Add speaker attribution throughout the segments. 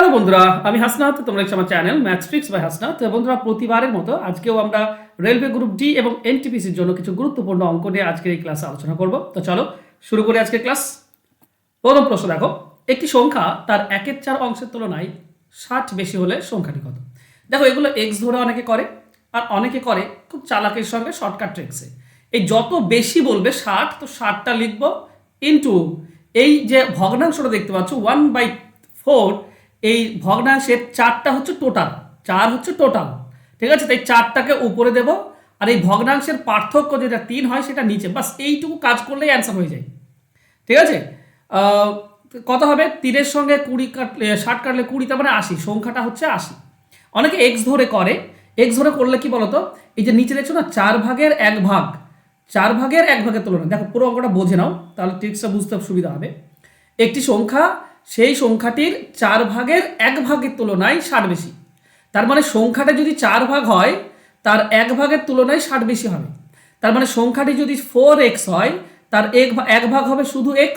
Speaker 1: Hello বন্ধুরা, আমি হাসনাত। তোমরা আমার চ্যানেল ম্যাথট্রিক্স বাই হাসনাত। বন্ধুরা, প্রতিবারের মতো আজকেও আমরা রেলওয়ে গ্রুপ ডি এবং এনটিপিসির জন্য কিছু গুরুত্বপূর্ণ অঙ্ক নিয়ে আজকের এই ক্লাসে আলোচনা করব। তো চলো শুরু করি আজকের ক্লাস। প্রথম প্রশ্ন দেখো, একটি সংখ্যা তার 1/4 অংশের তুলনায় 60 বেশি হলে সংখ্যাটি কত? দেখো, এগুলো এক্স ধরে অনেকে করে, আর অনেকে করে খুব চালাকের সঙ্গে শর্টকাট ট্রিক্সে। এই যত বেশি বলবে 60, তো 60টা লিখবো ইন্টু এই যে ভগ্নাংশটা দেখতে পাচ্ছ 1/4, এই ভগ্নাংশের 4টা হচ্ছে টোটাল, 4 হচ্ছে টোটাল, ঠিক আছে? তাই 4টাকে উপরে দেব, আর এই ভগ্নাংশের পার্থক্য যেটা 3 হয় সেটা নিচে। বাস এইটুকু কাজ করলেই অ্যান্সার হয়ে যায়, ঠিক আছে? কত হবে? 3-এর সঙ্গে 20 কাটলে 60 কাটলে 20, তার মানে 80। সংখ্যাটা হচ্ছে 80। অনেকে এক্স ধরে করে। এক্স ধরে করলে কি বলতো, এই যে নিচে দেখছো না 4 ভাগের 1 ভাগ, 4 ভাগের 1 ভাগের তুলনায়, দেখো পুরো অঙ্কটা বোঝে নাও, তাহলে ট্রিক্সটা বুঝতে সুবিধা হবে। একটি সংখ্যা সেই সংখ্যাটির 4 ভাগের 1 ভাগের তুলনায় 60 বেশি। তার মানে সংখ্যাটা যদি 4 ভাগ হয়, তার 1 ভাগের তুলনায় 60 বেশি হবে। তার মানে সংখ্যাটি যদি 4x হয়, তার 1 ভাগ হবে শুধু x।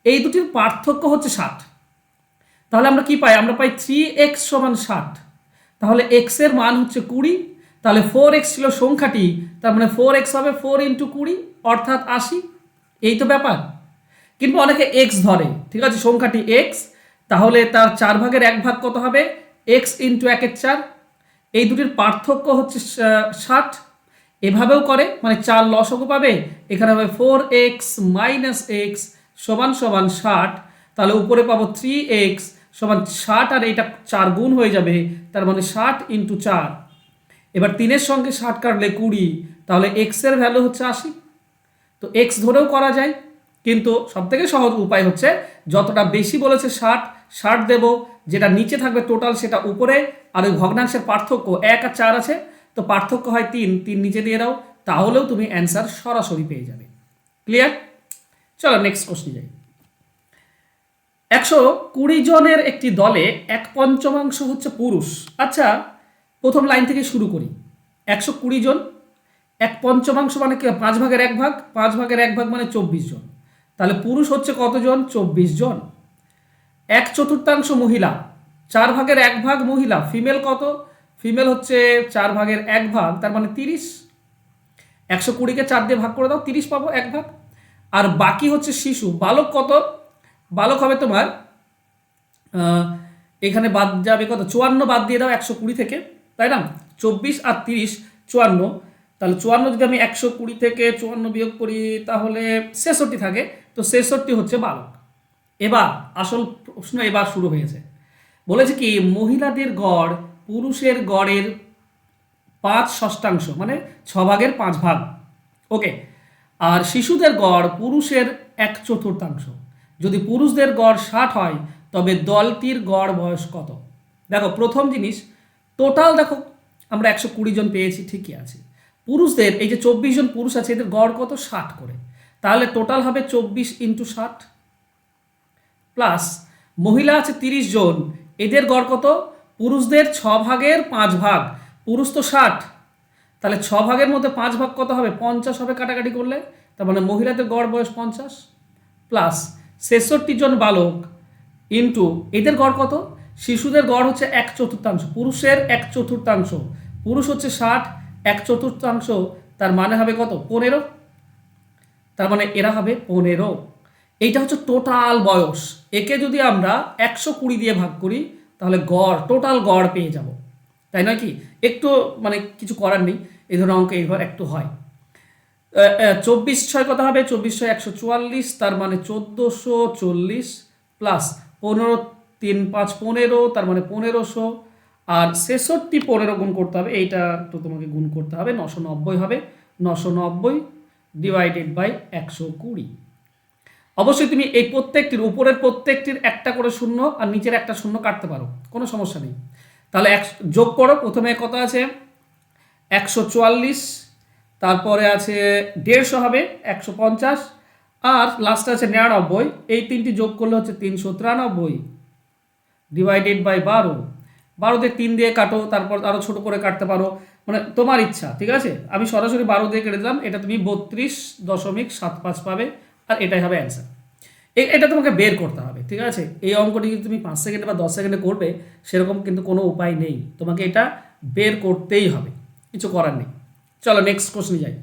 Speaker 1: এই দুটির পার্থক্য হচ্ছে 60। তাহলে আমরা কি পাই? আমরা পাই 3x সমান 60। তাহলে x এর মান হচ্ছে 20। তাহলে 4x ছিল সংখ্যাটি, তার মানে 4x হবে 4 × 20 অর্থাৎ 80। এই তো ব্যাপার। কিন্তু অনেকে এক্স ধরে, ঠিক আছে, সংখ্যাটি এক্স, তাহলে তার 4 ভাগের 1 ভাগ কত হবে? X into 1/4। এই দুটির পার্থক্য হচ্ছে 60। এভাবেও করে, মানে 4 লসাগু পাবে, এখানে হবে 4x - x সমান সমান 60। তাহলে উপরে পাবো 3x সমান 60, আর এটা 4 গুণ হয়ে যাবে, তার মানে 60 × 4। এবার 3-এর সঙ্গে 60 কাটলে 20, তাহলে x এর ভ্যালু হচ্ছে 80। তো এক্স ধরেও করা যায়, কিন্তু সবথেকে সহজ উপায় হচ্ছে যতটা বেশি বলেছে 60 দেব, যেটা নিচে থাকবে টোটাল সেটা উপরে, আর ওই ভগ্নাংশের পার্থক্য 1 আর 4 আছে, তো পার্থক্য হয় 3 নিচে দিয়ে দাও, তাহলেও তুমি অ্যান্সার সরাসরি পেয়ে যাবে। ক্লিয়ার? চলো নেক্সট কোশ্চেন যাই। 120 জনের একটি দলে 1/5 হচ্ছে পুরুষ। আচ্ছা, প্রথম লাইন থেকে শুরু করি। 120 জন, 1/5 মানে কি? 5 ভাগের 1 ভাগ, 5 ভাগের 1 ভাগ মানে 24 জন। তাহলে পুরুষ হচ্ছে কতজন? 24 জন। 1/4 মহিলা, 4 ভাগের 1 ভাগ মহিলা। ফিমেল কত? ফিমেল হচ্ছে 4 ভাগের 1 ভাগ, তার মানে 30। 120কে 4 দিয়ে ভাগ করে দাও, 30 পাবো 1 ভাগ। আর বাকি হচ্ছে শিশু। বালক কত? বালক হবে তোমার এখানে বাদ যাবে কত? 54 বাদ দিয়ে দাও 120 থেকে, তাই না? 24 আর 30, 54। তাহলে 54 যদি আমি 120 থেকে 54 বিয়োগ করি, তাহলে 66 থাকে। তো 66 হচ্ছে বালক। এবার আসল প্রশ্ন এবার শুরু হয়েছে। বলেছে কি, মহিলাদের গড় পুরুষের গড়ের 5/6, মানে 6 ভাগের 5 ভাগ। ওকে। আর শিশুদের গড় পুরুষের 1/4। যদি পুরুষদের গড় 60 হয়, তবে দলটির গড় বয়স কত? দেখো, প্রথম জিনিস, টোটাল দেখো আমরা 120 জন পেয়েছি, ঠিকই আছে। পুরুষদের এই যে 24 জন পুরুষ আছে, এদের গড় কত? 60 করে। তাহলে টোটাল হবে 24 × 60, প্লাস মহিলা আছে 30 জন, এদের গড় কত? পুরুষদের 6 ভাগের 5 ভাগ, পুরুষ তো 60, তাহলে 6 ভাগের মধ্যে 5 ভাগ কত হবে? 50 হবে কাটাকাটি করলে, তার মানে মহিলাদের গড় বয়স 50, প্লাস 66 জন বালক ইন্টু এদের গড় কত? শিশুদের গড় হচ্ছে 1/4, পুরুষের 1/4, পুরুষ হচ্ছে 60, 1/4, তার মানে হবে কত? 15। তার মানে এরা হবে 15। এইটা হচ্ছে টোটাল বয়স। একে যদি আমরা 120 দিয়ে ভাগ করি, তাহলে গড়, টোটাল গড় পেয়ে যাব, তাই নয় কি? একটু মানে কিছু করার নেই, এই ধরনের অঙ্ক এইবার একটু হয়। 24 × 6 কত হবে? 24 × 144, তার মানে 1440, প্লাস 15 3 5 15, তার মানে 1500, আর 66 15 গুণ করতে হবে, এইটা তো তোমাকে গুণ করতে হবে, 990 হবে। 990 ডিভাইডেড বাই 120। অবশ্যই তুমি এই প্রত্যেকটির উপরের প্রত্যেকটির একটা করে শূন্য আর নিচের একটা শূন্য কাটতে পারো, কোনো সমস্যা নেই। তাহলে যোগ করো। প্রথমে কত আছে? 144, তারপরে আছে 150 হবে 150, আর লাস্টে আছে 99। এই তিনটি যোগ করলে হচ্ছে 393 ডিভাইডেড বাই 12। 12 দিয়ে 3 দিয়ে কাটো, তারপর আরও ছোট করে কাটতে পারো, মানে তোমার ইচ্ছা, ঠিক আছে? আমি সরাসরি 12 দিয়ে কেটে দিলাম, এটা তুমি 32.75 পাবে, আর এটাই হবে অ্যান্সার। এটা তোমাকে বের করতে হবে, ঠিক আছে? এই অঙ্কটি যদি তুমি 5 সেকেন্ডে বা 10 সেকেন্ডে করবে সেরকম কিন্তু কোনো উপায় নেই, তোমাকে এটা বের করতেই হবে, কিছু করার নেই। চলো নেক্সট কোশ্চেনে যাই।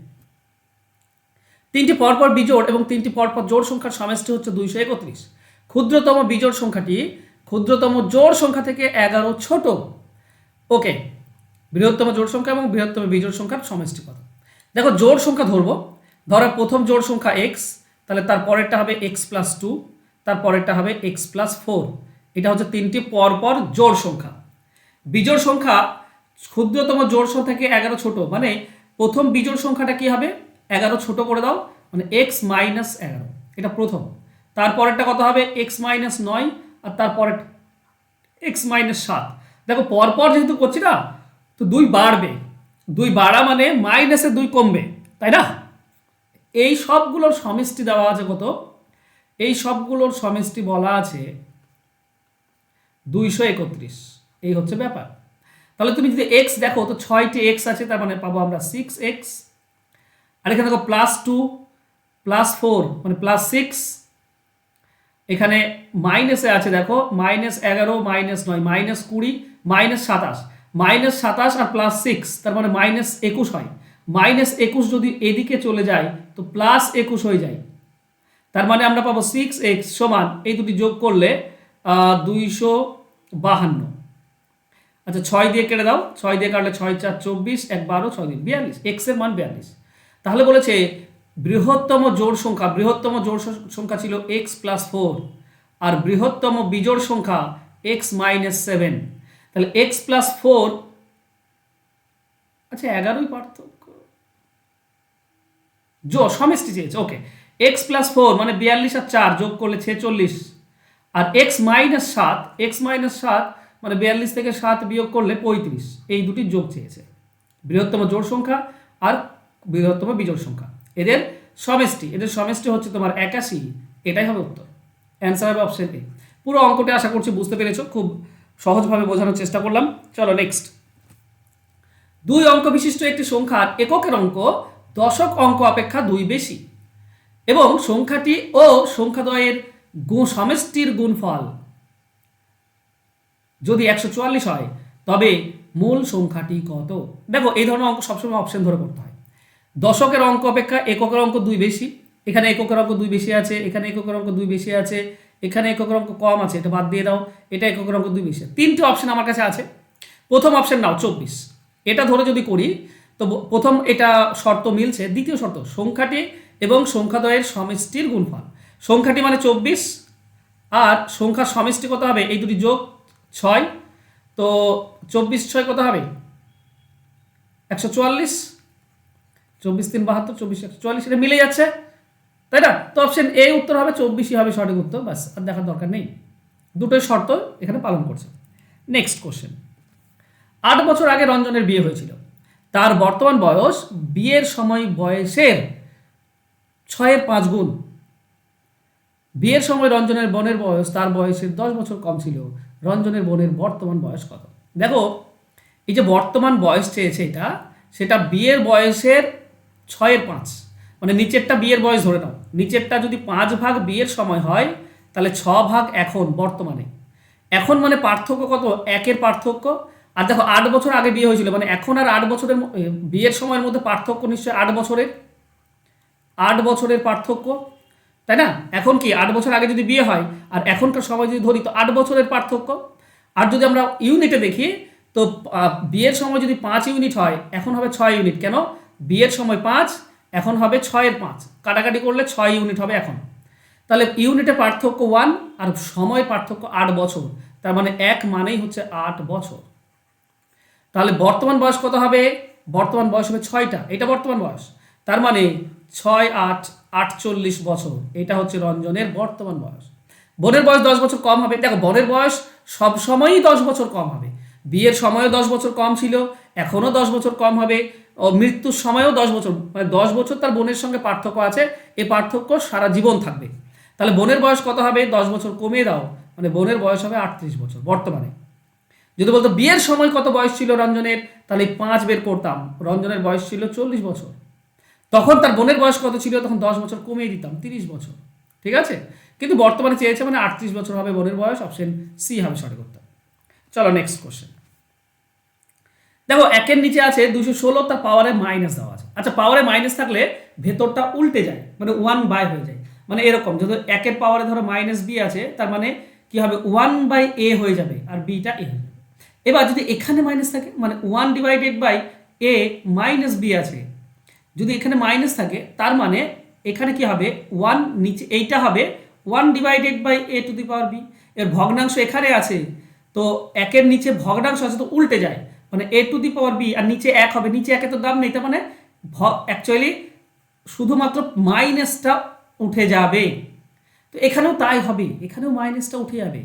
Speaker 1: 3টি পরপর বিজোড় এবং 3টি পরপর জোড় সংখ্যার সমষ্টি হচ্ছে 231। ক্ষুদ্রতম বিজোড় সংখ্যাটি ক্ষুদ্রতম জোড় সংখ্যা থেকে 11 ছোট। ওকে, বৃহত্তম জোড় সংখ্যা এবং বৃহত্তম বিজোড় সংখ্যার সমষ্টি কত? দেখো জোড় সংখ্যা ধরবো, ধরো প্রথম জোড় সংখ্যা এক্স, তাহলে তার পরেরটা হবে এক্স প্লাস 2, তার পরেরটা হবে এক্স প্লাস 4। এটা হচ্ছে 3টি পরপর জোড় সংখ্যা। বিজোড় সংখ্যা ক্ষুদ্রতম জোড় সংখ্যা থেকে 11 ছোট, মানে প্রথম বিজোড় সংখ্যাটা কি হবে? 11 ছোট করে দাও, মানে এক্স মাইনাস 11, এটা প্রথম। তারপরেরটা কত হবে? এক্স মাইনাস 9, আর তারপরে এক্স মাইনাস 7। দেখো পরপর যেহেতু করছি না, তো 2 বাড়বে, 2 বাড়া মানে মাইনাসে 2 কমবে, তাই না? এই সবগুলোর সমষ্টি দেওয়া আছে কত? এই সবগুলোর সমষ্টি বলা আছে 231। এই হচ্ছে ব্যাপার। তাহলে তুমি যদি এক্স দেখো তো 6টি এক্স আছে, তার মানে পাবো আমরা 6x। আর এখানে দেখো +2 +4 মানে +6। এখানে মাইনাসে আছে দেখো -11 -9 -20 -27, -27 আর +6 তার মানে -21 হয়। -21 যদি এদিকে চলে যায় তো +21 হয়ে যায়, তার মানে আমরা পাবো 6x সমান এই দুটি যোগ করলে 252। আচ্ছা 6 দিয়ে কেটে দাও, 6 দিয়ে কাটলে 6 4 24, 1 12, 6 দিন 42, এক্স এর মান 42। তাহলে বলেছে বৃহত্তম জোড় সংখ্যা ছিল এক্স প্লাস 4, আর বৃহত্তম বিজোড় সংখ্যা এক্স মাইনাস 7। তাহলে এক্স প্লাস 4, আচ্ছা 11ই পার্থক্য, সমষ্টি চেয়েছে। ওকে, এক্স প্লাস 4 মানে 42 আর 4 যোগ করলে 46, আর এক্স মাইনাস 7 মানে 42 থেকে 7 বিয়োগ করলে 35। এই দুটি যোগ চেয়েছে, বৃহত্তম জোড় সংখ্যা আর বৃহত্তম বিজোড় সংখ্যা, এদের সমষ্টি হচ্ছে তোমার 81। এটাই হবে উত্তর, অ্যান্সার হবে অপশন এ। পুরো অঙ্কটা আশা করছি বুঝতে পেরেছো, খুব সহজভাবে বোঝানোর চেষ্টা করলাম। চলো নেক্সট। 2 অঙ্ক বিশিষ্ট একটি সংখ্যার এককের অঙ্ক দশক অঙ্ক অপেক্ষা 2 বেশি, এবং সংখ্যাটি ও সংখ্যাদ্বয়ের সমষ্টির গুণফল যদি 144 হয় তবে মূল সংখ্যাটি কত? দেখো এই ধরনের অঙ্ক সবসময় অপশন ধরে করতে হয়। দশকের অঙ্ক অপেক্ষা এককের অঙ্ক 2 বেশি, এখানে এককের অঙ্ক 2 বেশি আছে, এখানে এককের অঙ্ক 2 বেশি আছে, এখানে এককের অঙ্ক কম আছে, এটা বাদ দিয়ে দাও, এটা এককের অঙ্ক 2 বেশি। 3টে অপশন আমার কাছে আছে। প্রথম অপশন নাও 24, এটা ধরে যদি করি তো প্রথম এটা শর্ত মিলছে, দ্বিতীয় শর্ত সংখ্যাটি এবং সংখ্যাদ্বয়ের সমষ্টির গুণফল। সংখ্যাটি মানে 24, আর সংখ্যার সমষ্টি কত হবে? এই দুটি যোগ 6, তো 24 6 কত হবে? 144, 24 3 72, 24 144, এটা মিলে যাচ্ছে, তাই না? তো অপশন এ উত্তর হবে, 24ই হবে সঠিক উত্তর, বাস আর দেখার দরকার নেই। দুটোই শর্ত এখানে পালন করছে। Next question. 8 বছর আগে রঞ্জনের বিয়ে হয়েছিল, তার বর্তমান বয়স বিয়ের সময় বয়সের 6-5 গুণ। বিয়ের সময় রঞ্জনের বোনের বয়স তার বয়সের 10 বছর কম ছিল, রঞ্জনের বোনের বর্তমান বয়স কত? দেখো এই যে বর্তমান বয়স চেয়েছে, সেটা বিয়ের বয়সের 6/5, মানে নিচেরটা বিয়ের বয়স ধরে নাও, নিচেরটা যদি 5 ভাগ বিয়ের সময় হয় তাহলে 6 ভাগ এখন বর্তমানে। এখন মানে পার্থক্য কত? 1-এর পার্থক্য। আর দেখো 8 বছর আগে বিয়ে হয়েছিল, মানে এখন আর 8 বছরের বিয়ের সময়ের মধ্যে পার্থক্য নিশ্চয়ই 8 বছরের পার্থক্য, তাই না? এখন কি 8 বছর আগে যদি বিয়ে হয় আর এখনকার সময় যদি ধরি তো 8 বছরের পার্থক্য। আর যদি আমরা ইউনিটে দেখি তো বিয়ের সময় যদি 5 ইউনিট হয় এখন হবে 6 ইউনিট। কেন? বিয়ের সময় 5, এখন হবে 6/5, কাটাকাটি করলে 6 ইউনিট হবে এখন। তাহলে ইউনিটে পার্থক্য 1 আর সময় পার্থক্য 8 বছর, তার মানে 1 মানেই হচ্ছে 8 বছর। তাহলে বর্তমান বয়স কত হবে? বর্তমান বয়স হবে 6টা, এটা বর্তমান বয়স, তার মানে 6 8 48 বছর, এটা হচ্ছে রঞ্জনের বর্তমান বয়স। বোনের বয়স 10 বছর কম হবে। দেখো বোনের বয়স সব সময়ই 10 বছর কম হবে, বিয়ের সময়ও 10 বছর কম ছিল, এখনও 10 বছর কম হবে, ও মৃত্যুর সময়ও 10 বছর, মানে 10 বছর তার বোনের সঙ্গে পার্থক্য আছে, এই পার্থক্য সারা জীবন থাকবে। তাহলে বোনের বয়স কত হবে? 10 বছর কমিয়ে দাও, মানে বোনের বয়স হবে 38 বছর বর্তমানে। যদি বলতো বিয়ের সময় কত বয়স ছিল রঞ্জনের, তাহলে 5 বের করতাম, রঞ্জনের বয়স ছিল 40 বছর। তখন তার বোনের বয়স কত ছিল? তখন 10 বছর কমিয়ে দিতাম, 30 বছর। ঠিক আছে, কিন্তু বর্তমানে চেয়েছে মানে 38 বছর হবে বোনের বয়স, অপশন সি হবে সঠিক উত্তর। চলো নেক্সট কোশ্চেন। দেখো একের নিচে আছে 216, তার পাওয়ারে মাইনাস দেওয়া আছে। আচ্ছা পাওয়ারে মাইনাস থাকলে ভেতরটা উল্টে যায়, মানে 1/, হয়ে যায়। মানে এরকম যদি একের পাওয়ারে ধরো মাইনাস বি আছে, তার মানে কি হবে 1/a হয়ে যাবে, আর বিটা এ হয়ে যাবে। এবার যদি এখানে মাইনাস থাকে, মানে 1/a মাইনাস বি আছে, যদি এখানে মাইনাস থাকে তার মানে এখানে কি হবে 1 নিচে, এইটা হবে 1/a⁻b। এর ভগ্নাংশ এখানে আছে, তো একের নিচে ভগ্নাংশ আছে তো উল্টে যায়, মানে a⁻b, আর নিচে 1 হবে, নিচে 1 তো দাম নেই, তার মানে অ্যাকচুয়ালি শুধুমাত্র মাইনাসটা উঠে যাবে। তো এখানেও তাই হবে, এখানেও মাইনাসটা উঠে যাবে।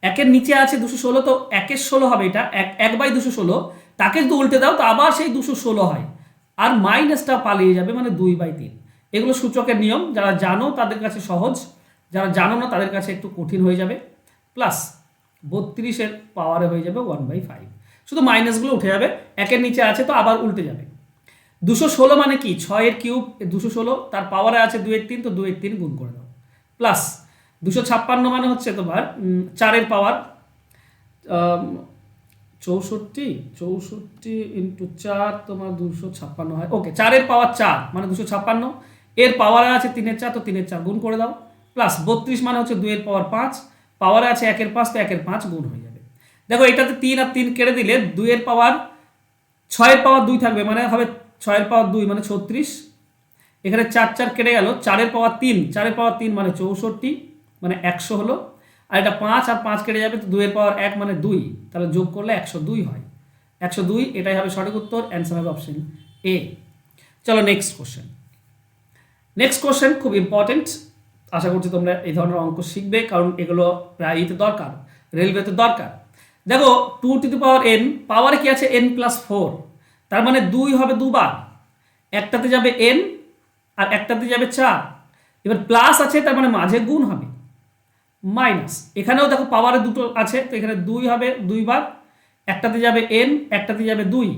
Speaker 1: একের নিচে আছে 216, তো 1/16 হবে, এটা 1/216, তাকে যদি উল্টে দাও তো আবার সেই 216 হয়, আর মাইনাসটা পালিয়ে যাবে, মানে 2/3। এগুলো সূচকের নিয়ম, যারা জানো তাদের কাছে সহজ, যারা জানো না তাদের কাছে একটু কঠিন হয়ে যাবে। প্লাস 32-এর পাওয়ারে হয়ে যাবে 1/5, শুধু মাইনাসগুলো উঠে যাবে, একের নিচে আছে তো আবার উল্টে যাবে। 216 মানে কি 6-এর কিউব, 216, তার পাওয়ারে আছে 2/3, তো 2/3 গুণ করে দাও। প্লাস 256 মানে হচ্ছে তোমার 4-এর পাওয়ার 64 ইন্টু 4 তোমার 256 হয়। ওকে, 4-এর পাওয়ার 4 মানে 256, এর পাওয়ারে আছে 3-এর 4, তো 3-এর 4 গুণ করে দাও। প্লাস 32 মানে হচ্ছে 2-এর পাওয়ার 5, পাওয়ারে আছে 1-এর 5, তো 1-এর 5 গুণ হয়ে যাবে। দেখো এটাতে 3 আর 3 কেটে দিলে 2-এর পাওয়ার 6-এর পাওয়ার 2 থাকবে, মানে হবে 6-এর পাওয়ার 2 মানে 36। এখানে 4 কেটে গেল, 4-এর পাওয়ার 3, 4-এর পাওয়ার 3 মানে 64, মানে 100 হলো। আর এটা 5 আর 5 কেটে যাবে, তো 2-এর পাওয়ার 1 মানে 2, তাহলে যোগ করলে 102 হয়। 102, এটাই হবে সঠিক উত্তর, অ্যান্সার হবে অপশন এ। চলো নেক্সট কোশ্চেন। নেক্সট কোশ্চেন খুব ইম্পর্টেন্ট, আশা করছি তোমরা এই ধরনের অঙ্ক শিখবে, কারণ এগুলো প্রায়ই দরকার, রেলওয়েতে দরকার। দেখো 2n, পাওয়ারে কি আছে n+4, তার মানে 2 হবে 2 বার, একটাতে যাবে n আর একটাতে যাবে 4, এবার প্লাস আছে তার মানে মাঝে গুণ হবে, মাইনাস এখানেও দেখো পাওয়ারে দুটো আছে, তো এখানে 2 হবে 2 বার, একটাতে যাবে n, একটাতে যাবে 2,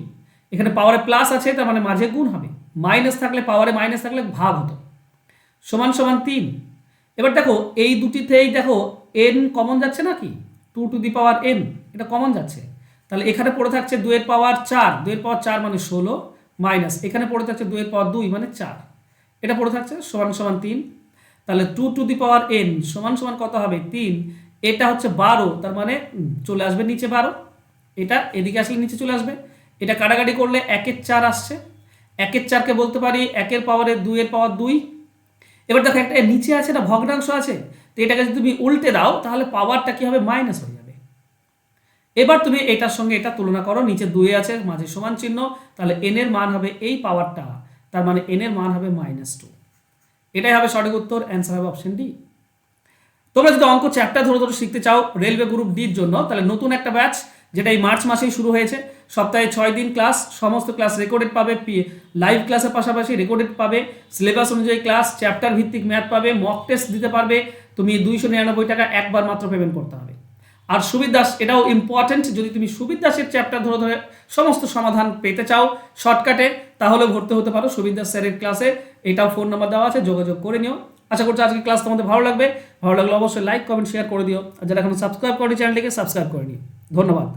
Speaker 1: এখানে পাওয়ারে প্লাস আছে তার মানে মাঝে গুণ হবে, মাইনাস থাকলে পাওয়ারে মাইনাস থাকলে ভাগ হতো, সমান সমান 3। এবার দেখো এই দুটিতেই দেখো n কমন যাচ্ছে নাকি, 2n, এটা কমন যাচ্ছে, তাহলে এখানে পড়ে থাকছে 2-এর পাওয়ার 4, 2-এর পাওয়ার 4 মানে 16, মাইনাস এখানে পড়ে থাকছে 2-এর পাওয়ার 2 মানে 4, এটা পড়ে থাকছে সমান সমান 3। তাহলে 2n সমান সমান কত হবে 3, এটা হচ্ছে 12, তার মানে চলে আসবে নিচে 12, এটা এদিকে আসলে নিচে চলে আসবে, এটা কাটাকাটি করলে 1-এর 4 আসছে, 1-এর 4কে বলতে পারি 1-এর পাওয়ারে 2-এর পাওয়ার 2। এবার দেখো একটা নিচে আছে না ভগ্নাংশ আছে, তো এটাকে যদি তুমি উল্টে দাও তাহলে পাওয়ারটা কি হবে মাইনাস হয়ে যাবে। এবার তুমি এটার সঙ্গে এটা তুলনা করো, নিচে 2 আছে মাঝে সমান চিহ্ন, তাহলে n এর মান হবে এই পাওয়ারটা, তার মানে n এর মান হবে -2, এটাই হবে সঠিক উত্তর, অ্যান্সার হবে অপশন ডি। তোমরা যদি অঙ্ক চ্যাপ্টার ধরে ধরে শিখতে চাও রেলওয়ে গ্রুপ ডির জন্য, তাহলে নতুন একটা ব্যাচ, যেটা এই মার্চ মাসেই শুরু হয়েছে, সপ্তাহে 6 দিন ক্লাস, সমস্ত ক্লাস রেকর্ডেড পাবে, লাইভ ক্লাসের পাশাপাশি রেকর্ডেড পাবে, সিলেবাস অনুযায়ী ক্লাস, চ্যাপ্টার ভিত্তিক ম্যাথ পাবে, মক টেস্ট দিতে পারবে, তুমি 299 টাকা একবার মাত্র পেমেন্ট করতে হবে। আর সুবির দাস, এটাও ইম্পর্টেন্ট, যদি তুমি সুবির দাসের চ্যাপ্টার ধরে ধরে সমস্ত সমাধান পেতে চাও শর্টকাটে, তাহলে ভর্তি হতে পারো সুবির দাস স্যারের ক্লাসে, এটাও ফোন নাম্বার দেওয়া আছে, যোগাযোগ করে নিও। আশা করছি আজকের ক্লাস তোমাদের ভালো লাগবে, ভালো লাগলে অবশ্যই লাইক কমেন্ট শেয়ার করে দিও, আর যারা এখন সাবস্ক্রাইব করেনি চ্যানেলটিকে সাবস্ক্রাইব করে নিও। ধন্যবাদ।